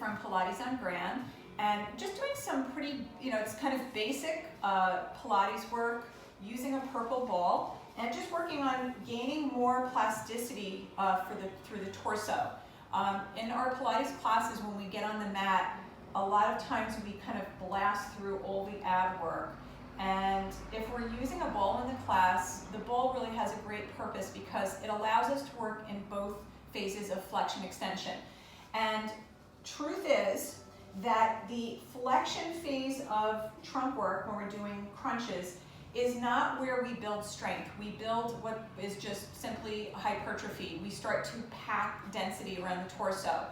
from Pilates on Grand, and just doing some pretty, it's kind of basic Pilates work using a purple ball and just working on gaining more plasticity through the torso. In our Pilates classes, when we get on the mat, a lot of times we kind of blast through all the ab work. And if we're using a ball in the class, the ball really has a great purpose because it allows us to work in both phases of flexion extension. And truth is that the flexion phase of trunk work, when we're doing crunches, is not where we build strength. We build what is just simply hypertrophy. We start to pack density around the torso.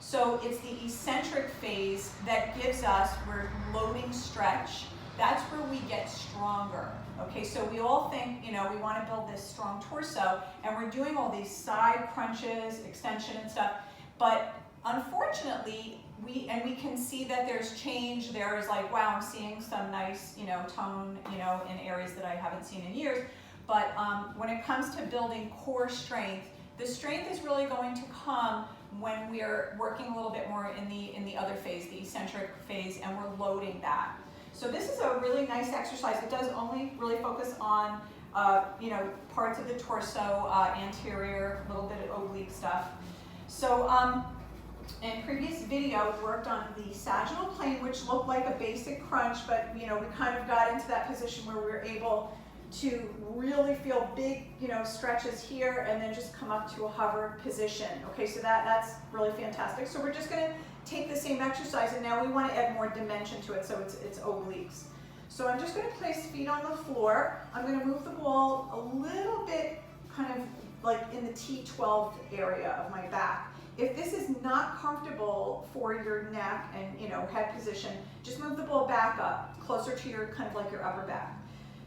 So it's the eccentric phase that gives us, we're loading stretch. That's where we get stronger. Okay, so we all think, we want to build this strong torso, and we're doing all these side crunches, extension and stuff, but unfortunately, we can see that there's change. There's like, wow, I'm seeing some nice, tone, in areas that I haven't seen in years. But when it comes to building core strength, the strength is really going to come when we are working a little bit more in the other phase, the eccentric phase, and we're loading that. So this is a really nice exercise. It does only really focus on, parts of the torso, anterior, a little bit of oblique stuff. So in previous video, we worked on the sagittal plane, which looked like a basic crunch, but we kind of got into that position where we were able to really feel big, stretches here, and then just come up to a hover position. Okay, so that's really fantastic. So we're just going to take the same exercise, and now we want to add more dimension to it, so it's obliques. So I'm just going to place feet on the floor. I'm going to move the ball a little bit, kind of like in the T12 area of my back. If this is not comfortable for your neck and head position, just move the ball back up, closer to your kind of like your upper back.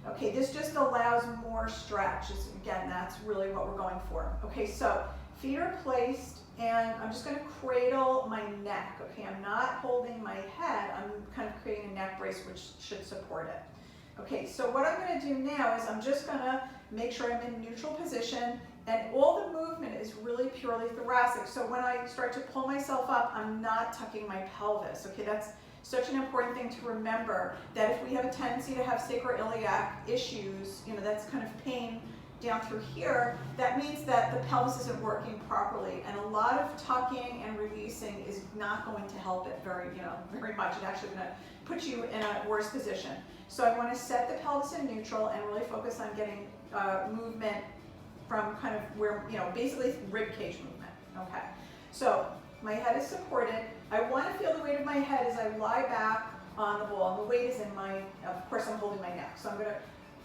Okay, this just allows more stretch. Again, that's really what we're going for. Okay, so feet are placed, and I'm just going to cradle my neck. Okay, I'm not holding my head. I'm kind of creating a neck brace, which should support it. Okay, so what I'm going to do now is I'm just going to make sure I'm in neutral position, and all the movement is really purely thoracic. So when I start to pull myself up, I'm not tucking my pelvis. Okay, that's such an important thing to remember, that if we have a tendency to have sacroiliac issues, that's kind of pain down through here, that means that the pelvis isn't working properly, and a lot of tucking and releasing is not going to help it very much. It's actually going to put you in a worse position. So I want to set the pelvis in neutral and really focus on getting movement from kind of where, basically rib cage movement. Okay, so my head is supported. I want to feel the weight of my head as I lie back on the ball, and the weight is in my, of course I'm holding my neck. So I'm going to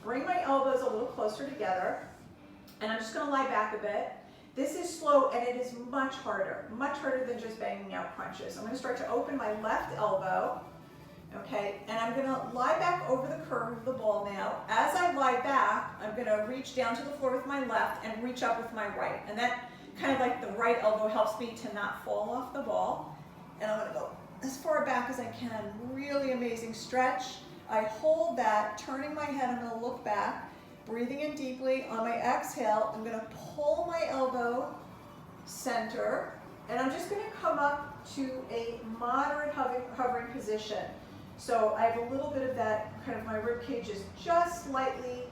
bring my elbows a little closer together, and I'm just going to lie back a bit. This is slow, and it is much harder than just banging out crunches. I'm going to start to open my left elbow, okay, and I'm going to lie back over the curve of the ball now. As I lie back, I'm going to reach down to the floor with my left and reach up with my right, and that kind of like the right elbow helps me to not fall off the ball. And I'm going to go as far back as I can. Really amazing stretch. I hold that, turning my head. I'm going to look back, breathing in deeply. On my exhale, I'm going to pull my elbow center, and I'm just going to come up to a moderate hovering position. So I have a little bit of that, kind of my rib cage is just slightly,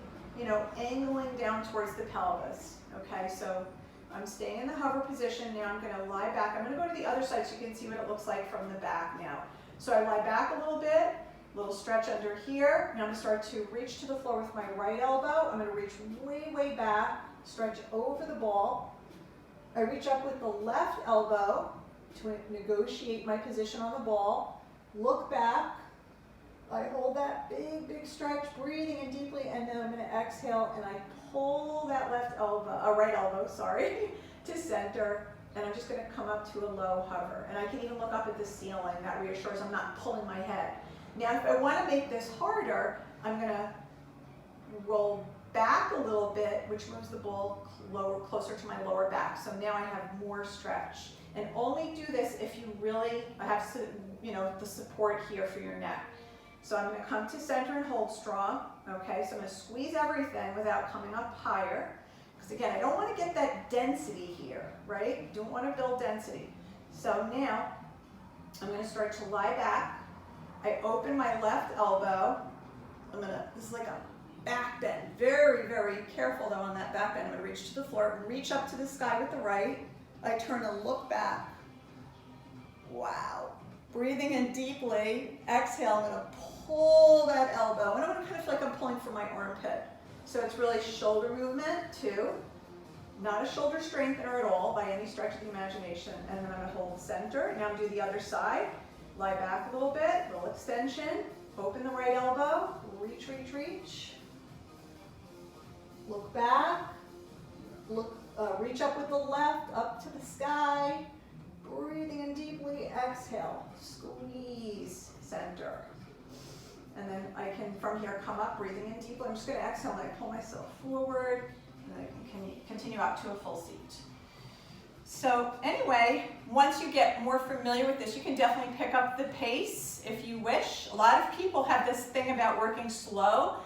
angling down towards the pelvis. Okay, so I'm staying in the hover position. Now I'm going to lie back. I'm going to go to the other side so you can see what it looks like from the back now. So I lie back a little bit, little stretch under here. Now I'm going to start to reach to the floor with my right elbow. I'm going to reach way, way back, stretch over the ball. I reach up with the left elbow to negotiate my position on the ball. Look back. I hold that big, big stretch, breathing in deeply, and then I'm going to exhale, and I pull that right elbow, to center, and I'm just going to come up to a low hover. And I can even look up at the ceiling. That reassures I'm not pulling my head. Now, if I want to make this harder, I'm going to roll back a little bit, which moves the ball closer to my lower back. So now I have more stretch. And only do this if you really have the support here for your neck. So I'm going to come to center and hold strong. Okay, so I'm going to squeeze everything without coming up higher. Because again, I don't want to get that density here, right? Don't want to build density. So now I'm going to start to lie back. I open my left elbow. This is like a back bend. Very, very careful though on that back bend. I'm going to reach to the floor, reach up to the sky with the right. I turn and look back. Wow. Breathing in deeply. Exhale, I'm going to pull that elbow. And I'm going to kind of feel like I'm pulling from my armpit. So it's really shoulder movement too. Not a shoulder strengthener at all by any stretch of the imagination. And then I'm going to hold center. Now I'm going to do the other side. Lie back a little bit, little extension. Open the right elbow. Reach, reach, reach. Look back. Reach up with the left, up to the sky. Breathing in deeply. Exhale. Squeeze center. And then I can, from here, come up, breathing in deeply. I'm just going to exhale and I pull myself forward. And then I can continue up to a full seat. So anyway, once you get more familiar with this, you can definitely pick up the pace if you wish. A lot of people have this thing about working slow.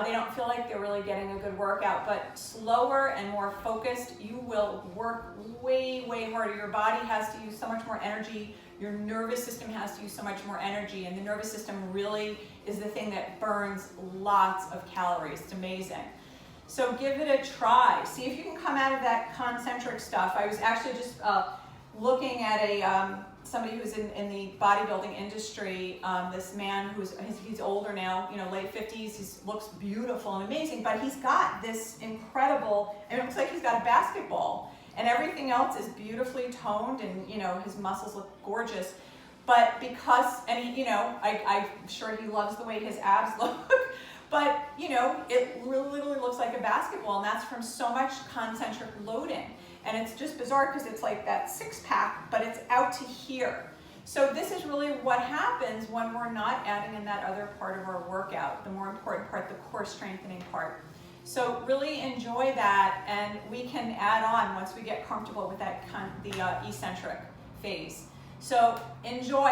They don't feel like they're really getting a good workout, but slower and more focused, you will work way, way harder. Your body has to use so much more energy. Your nervous system has to use so much more energy, and the nervous system really is the thing that burns lots of calories. It's amazing. So give it a try. See if you can come out of that concentric stuff. I was actually just looking at somebody who's in the bodybuilding industry. This man he's older now, late 50s. He looks beautiful and amazing, but he's got this incredible, and it looks like he's got a basketball, and everything else is beautifully toned, and his muscles look gorgeous. But because, and I'm sure he loves the way his abs look. But, it literally looks like a basketball, and that's from so much concentric loading. And it's just bizarre because it's like that six-pack, but it's out to here. So this is really what happens when we're not adding in that other part of our workout, the more important part, the core strengthening part. So really enjoy that, and we can add on once we get comfortable with that the eccentric phase. So enjoy.